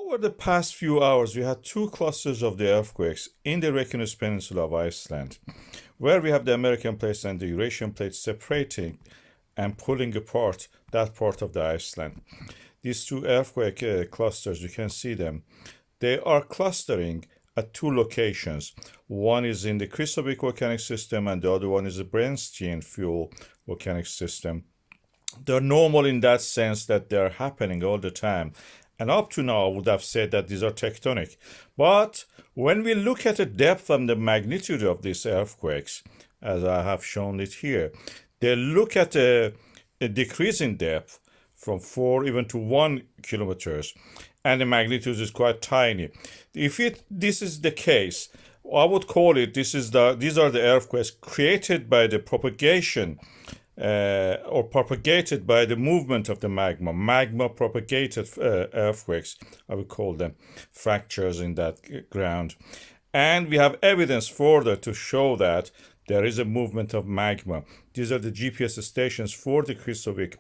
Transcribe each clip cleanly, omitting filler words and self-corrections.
Over the past few hours, we had two clusters of the earthquakes in the Reykjanes Peninsula of Iceland, where we have the American plates and the Eurasian plates separating and pulling apart that part of the Iceland. These two earthquake clusters, you can see them. They are clustering at two locations. One is in the Krýsuvík volcanic system and the other one is the Brennisteinsfjöll volcanic system. They're normal in that sense that they're happening all the time. And up to now, I would have said that these are tectonic. But when we look at the depth and the magnitude of these earthquakes, as I have shown it here, they look at a decrease in depth from 4 even to 1 kilometers, and the magnitude is quite tiny. If this is the case, I would call it these are the earthquakes created by the propagation or propagated by the movement of the magma propagated earthquakes, I would call them, fractures in that ground. And we have evidence further to show that there is a movement of magma. These are the GPS stations for the Krýsuvík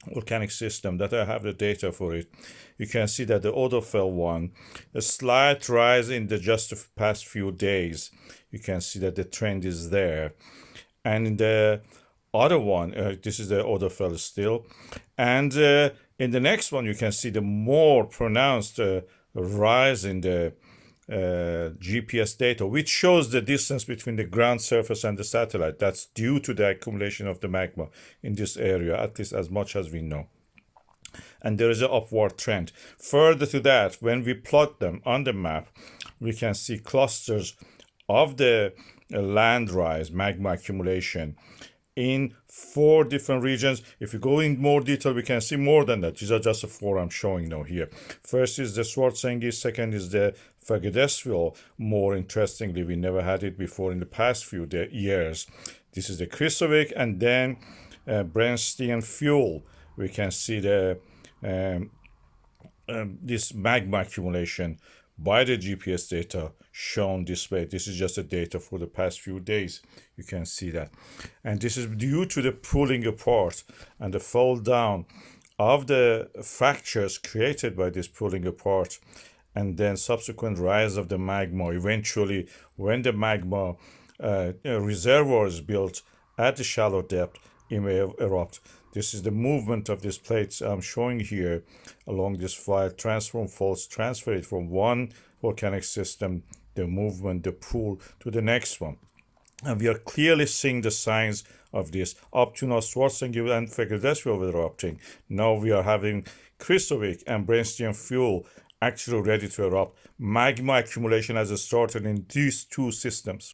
volcanic system that I have the data for it. You can see that the Odafell one, a slight rise in the just the past few days. You can see that the trend is there. And in the other one, this is the Odafell still. And in the next one, you can see the more pronounced rise in the GPS data, which shows the distance between the ground surface and the satellite. That's due to the accumulation of the magma in this area, at least as much as we know. And there is an upward trend. Further to that, when we plot them on the map, we can see clusters of the land rise, magma accumulation, in 4 different regions. If you go in more detail, we can see more than that. These are just the 4 I'm showing now here. First is the Svartsengi, second is the Volcanic. More interestingly, we never had it before in the past few years. This is the Krýsuvík, and then Brennisteinsfjöll. We can see the this magma accumulation by the GPS data shown this way. This is just the data for the past few days. You can see that. And this is due to the pulling apart and the fall down of the fractures created by this pulling apart, and then subsequent rise of the magma. Eventually, when the magma reservoir is built at the shallow depth, it may erupt. This is the movement of these plates I'm showing here along this flight. Transform faults, transfer it from one volcanic system, the movement, the pull, to the next one. And we are clearly seeing the signs of this. Up to now, Svartsengi and Volcanic were erupting. Now we are having Krýsuvík and Brennisteinsfjöll actually ready to erupt. Magma accumulation has started in these two systems.